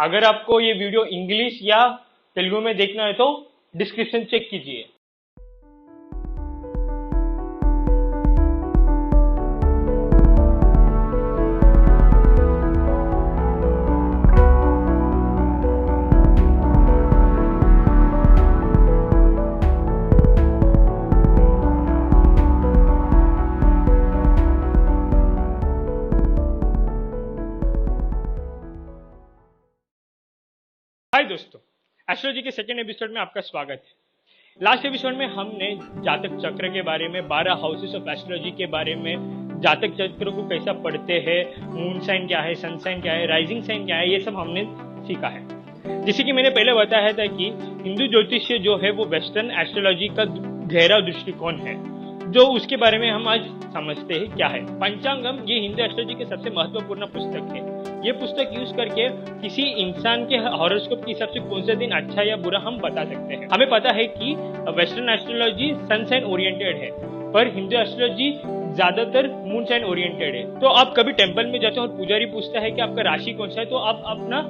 अगर आपको ये वीडियो इंग्लिश या तेलुगु में देखना है तो डिस्क्रिप्शन चेक कीजिए। हाय दोस्तों, एस्ट्रोलॉजी के सेकेंड एपिसोड में आपका स्वागत है। लास्ट एपिसोड में हमने जातक चक्र के बारे में, 12 हाउसेस ऑफ एस्ट्रोलॉजी के बारे में, जातक चक्र को कैसा पढ़ते हैं, मून साइन क्या है, सन साइन क्या है, राइजिंग साइन क्या है, ये सब हमने सीखा है। जैसे कि मैंने पहले बताया था कि हिंदू ज्योतिष्य जो है वो वेस्टर्न एस्ट्रोलॉजी का गहरा दृष्टिकोण है, जो उसके बारे में हम आज समझते हैं क्या है। पंचांगम ये हिंदू एस्ट्रोलॉजी के सबसे महत्वपूर्ण पुस्तक है। ये पुस्तक यूज करके किसी इंसान के हॉरोस्कोप के हिसाब से कौन सा दिन अच्छा या बुरा हम बता सकते हैं। हमें पता है कि western astrology sun sign oriented है, पर हिंदू एस्ट्रोलॉजी ज्यादातर मून साइन ओरिएंटेड है। तो आप कभी टेंपल में जाते हो और पुजारी पूछता है कि आपका राशि कौन सा है, तो आप अपना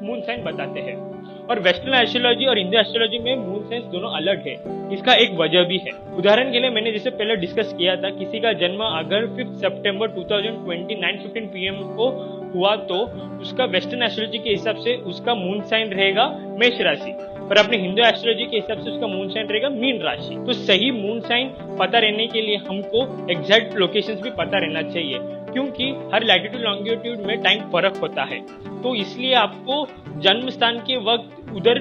मून साइन बताते हैं। और वेस्टर्न एस्ट्रोलॉजी और हिंदू एस्ट्रोलॉजी में मून साइंस दोनों अलग है। इसका एक वजह भी है। उदाहरण के लिए मैंने जैसे पहले डिस्कस किया था, किसी का जन्म अगर 5 सितंबर 2020 9:15 PM को हुआ तो उसका वेस्टर्न एस्ट्रोलॉजी के हिसाब से उसका मून साइन रहेगा मेष राशि, पर अपने हिंदू एस्ट्रोलॉजी के हिसाब से उसका मून साइन रहेगा मीन राशि। तो सही मून साइन पता रहने के लिए हमको एग्जैक्ट लोकेशंस भी पता रहना चाहिए, क्योंकि हर लैटिट्यूड लॉन्गिट्यूड में टाइम फर्क होता है। तो इसलिए आपको जन्म स्थान के वक्त उधर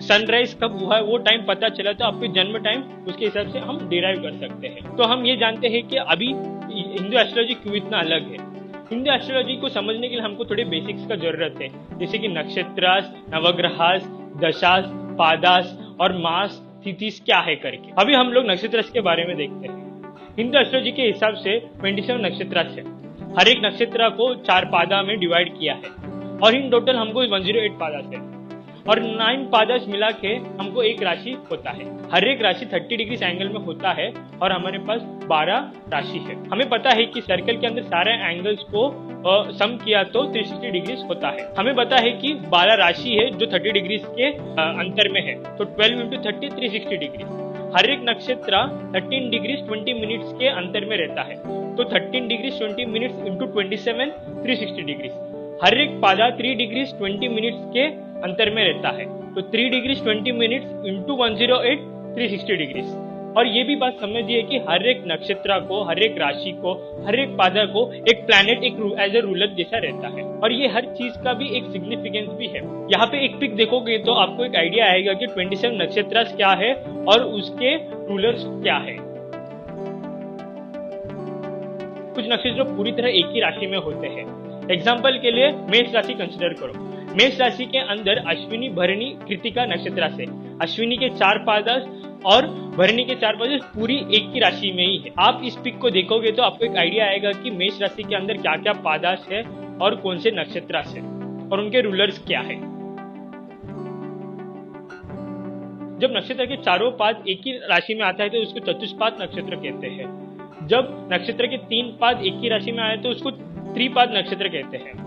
सनराइज कब हुआ है वो टाइम पता चला तो आपके जन्म टाइम उसके हिसाब से हम डिराइव कर सकते हैं। तो हम ये जानते हैं कि अभी हिंदू एस्ट्रोलॉजी क्यों इतना अलग है। हिंदू एस्ट्रोलॉजी को समझने के लिए हमको थोड़े बेसिक्स का जरूरत है, जैसे कि नक्षत्रास, नवग्रहास, दशास, पादास और मास तिथिस क्या है करके। अभी हम लोग नक्षत्रास के बारे में देखते हैं। हिंदू एस्ट्रोलॉजी के हिसाब से 27 नक्षत्रास है। हर एक नक्षत्र को 4 पादा में डिवाइड किया है और इन टोटल हमको 108 पादास है और 9 पादास मिला के हमको एक राशि होता है। हर एक राशि 30 डिग्री एंगल में होता है और हमारे पास 12 राशि है। हमें पता है कि सर्कल के अंदर सारे एंगल्स को सम किया तो 360 डिग्री होता है। हमें पता है कि 12 राशि है जो 30 डिग्री के अंतर में है, तो 12 × 30 360 डिग्री। हर एक नक्षत्र 13 डिग्री 20 मिनट्स के अंतर में रहता है, तो 13 डिग्री 20 मिनट्स × 27 360 डिग्री। हर एक पादा 3 डिग्री 20 मिनट्स के अंतर में रहता है, तो 3 डिग्री 20 मिनट्स × 108 360 डिग्री। और ये भी बात समझिए कि हर एक नक्षत्र को, हर एक राशि को, हर एक पादा को एक प्लैनेट एक एज ए रूलर जैसा रहता है और ये हर चीज का भी एक सिग्निफिकेंस भी है। यहाँ पे एक पिक देखोगे तो आपको एक आइडिया आएगा कि 27 नक्षत्र क्या है और उसके रूलर्स क्या है। कुछ नक्षत्र पूरी तरह एक ही राशि में होते हैं। एग्जाम्पल के लिए मेष राशि कंसिडर करो। मेष राशि के अंदर अश्विनी, भरणी, कृतिका नक्षत्र से अश्विनी के 4 पादास और भरणी के 4 पादास पूरी एक ही राशि में ही है। आप इस पिक को देखोगे तो आपको एक आइडिया आएगा कि मेष राशि के अंदर क्या क्या पादास है और कौन से नक्षत्र है और उनके रूलर्स क्या है। जब नक्षत्र के चारों पाद एक ही राशि में आता है तो उसको चतुष्पाद नक्षत्र कहते हैं। जब नक्षत्र के 3 पाद एक ही राशि में आए तो उसको त्रिपाद नक्षत्र कहते हैं।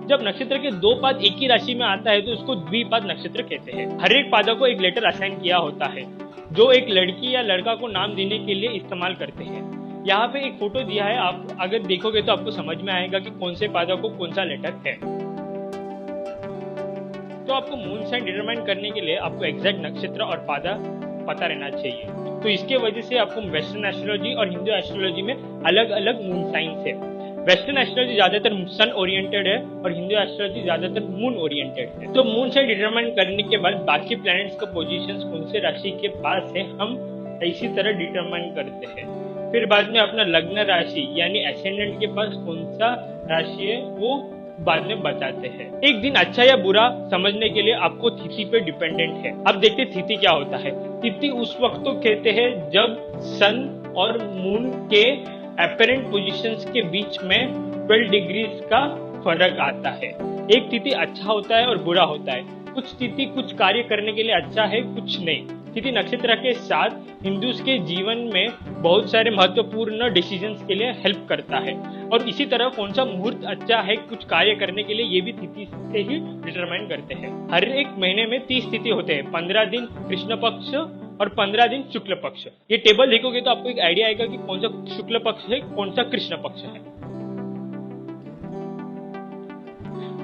जब नक्षत्र के 2 पाद एक ही राशि में आता है तो उसको द्विपाद नक्षत्र कहते हैं। हर एक पादा को एक लेटर असाइन किया होता है, जो एक लड़की या लड़का को नाम देने के लिए इस्तेमाल करते हैं। यहाँ पे एक फोटो दिया है, आप अगर देखोगे तो आपको समझ में आएगा कि कौन से पादा को कौन सा लेटर है। तो आपको मून साइन डिटरमाइन करने के लिए आपको एग्जैक्ट नक्षत्र और पादा पता रहना चाहिए। तो इसके वजह से आपको वेस्टर्न एस्ट्रोलॉजी और हिंदू एस्ट्रोलॉजी में अलग अलग मून साइंस है। वेस्टर्न एस्ट्रोलॉजी ज्यादातर सन ओरिएंटेड है और हिंदू एस्ट्रोलॉजी ज्यादातर मून ओरिएंटेड है। तो मून साइन डिटरमाइन करने के बाद बाकी प्लैनेट्स का पोजीशंस कौन से राशि के पास है हम इसी तरह डिटरमाइन करते हैं। फिर बाद में अपना लग्न राशि यानी एसेंडेंट के पास कौन सा राशि है वो बाद में बताते हैं। एक दिन अच्छा या बुरा समझने के लिए आपको तिथि पे डिपेंडेंट है। अब देखते तिथि क्या होता है। तिथि उस वक्त तो कहते हैं जब सन और मून के अपरेंट पोजीशंस के बीच में 12 डिग्रीज का फर्क आता है। एक तिथि अच्छा होता है और बुरा होता है। कुछ तिथि कुछ कार्य करने के लिए अच्छा है, कुछ नहीं। तिथि नक्षत्र के साथ हिंदूज के जीवन में बहुत सारे महत्वपूर्ण डिसीजंस के लिए हेल्प करता है। और इसी तरह कौन सा मुहूर्त अच्छा है कुछ कार्य करने के लिए, ये भी तिथि से ही डिटरमाइन करते हैं। हर एक महीने में 30 तिथि होते हैं, 15 दिन कृष्ण पक्ष और 15 दिन शुक्ल पक्ष। ये टेबल देखोगे तो आपको एक आइडिया आएगा कि कौन सा शुक्ल पक्ष है, कौन सा कृष्ण पक्ष है।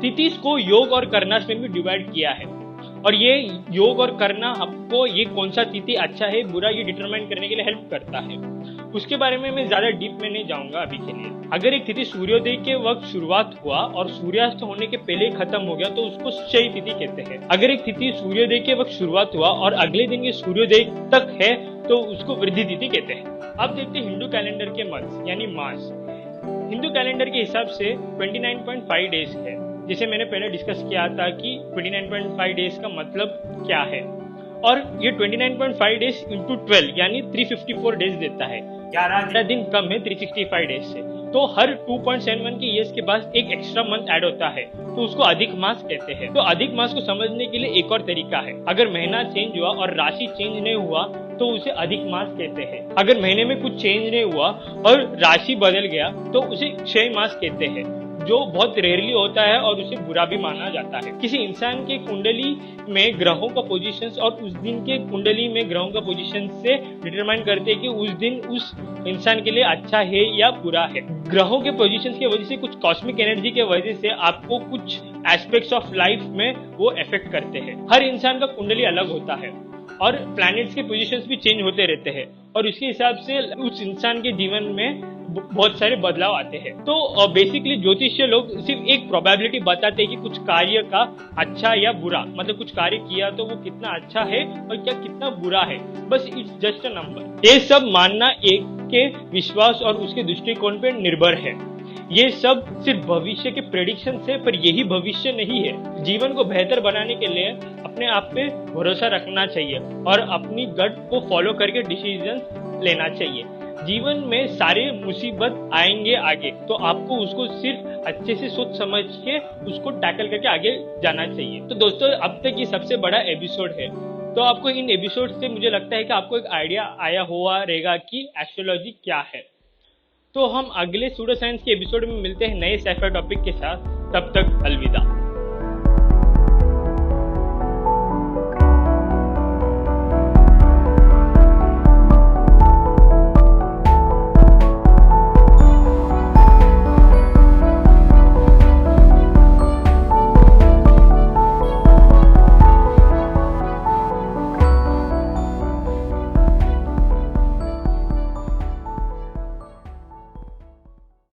तिथि को योग और करनास में भी डिवाइड किया है, और ये योग और करना आपको ये कौन सा तिथि अच्छा है बुरा ये डिटरमाइन करने के लिए हेल्प करता है। उसके बारे में मैं ज्यादा डीप में नहीं जाऊंगा अभी के लिए। अगर एक तिथि सूर्योदय के वक्त शुरुआत हुआ और सूर्यास्त होने के पहले खत्म हो गया तो उसको क्षय तिथि कहते हैं। अगर एक तिथि सूर्योदय के वक्त शुरुआत हुआ और अगले दिन ये सूर्योदय तक है तो उसको वृद्धि तिथि कहते हैं। अब देखते हैं हिंदू कैलेंडर के मंथ्स यानी मास। हिंदू कैलेंडर के हिसाब से 29.5 डेज है। जैसे मैंने पहले डिस्कस किया था कि 29.5 डेज का मतलब क्या है, और ये 29.5 डेज इंटू 12 यानी 354 डेज देता है। 11 दिन कम है 365 डेज से। तो हर 2.71 के ईयर्स के बाद एक एक्स्ट्रा मंथ ऐड होता है तो उसको अधिक मास कहते हैं। तो अधिक मास को समझने के लिए एक और तरीका है, अगर महीना चेंज हुआ और राशि चेंज नहीं हुआ तो उसे अधिक मास कहते हैं। अगर महीने में कुछ चेंज नहीं हुआ और राशि बदल गया तो उसे क्षय मास कहते हैं, जो बहुत रेयरली होता है और उसे बुरा भी माना जाता है। किसी इंसान के कुंडली में ग्रहों का पोजीशंस और उस दिन के कुंडली में ग्रहों का पोजीशन से डिटरमाइन करते हैं कि उस दिन उस इंसान के लिए अच्छा है या बुरा है। ग्रहों के पोजीशंस की वजह से, कुछ कॉस्मिक एनर्जी के वजह से आपको कुछ एस्पेक्ट्स ऑफ लाइफ में वो इफेक्ट करते हैं। हर इंसान का कुंडली अलग होता है और प्लैनेट्स के पोजीशंस भी चेंज होते रहते हैं और उसके हिसाब से उस इंसान के जीवन में बहुत सारे बदलाव आते हैं। तो बेसिकली ज्योतिषीय लोग सिर्फ एक प्रोबेबिलिटी बताते हैं कि कुछ कार्य का अच्छा या बुरा, मतलब कुछ कार्य किया तो वो कितना अच्छा है और क्या कितना बुरा है, बस इट्स जस्ट अ नंबर। ये सब मानना एक के विश्वास और उसके दृष्टिकोण पर निर्भर है। ये सब सिर्फ भविष्य के प्रेडिक्शन है, पर यही भविष्य नहीं है। जीवन को बेहतर बनाने के लिए अपने आप पे भरोसा रखना चाहिए और अपनी गट को फॉलो करके डिसीजन लेना चाहिए। जीवन में सारे मुसीबत आएंगे आगे, तो आपको उसको सिर्फ अच्छे से सोच समझ के उसको टैकल करके आगे जाना चाहिए। तो दोस्तों, अब तक ये सबसे बड़ा एपिसोड है, तो आपको इन एपिसोड से मुझे लगता है कि आपको एक आइडिया आया हुआ रहेगा कि एस्ट्रोलॉजी क्या है। तो हम अगले सूडो साइंस के एपिसोड में मिलते हैं नए साइफर टॉपिक के साथ। तब तक अलविदा।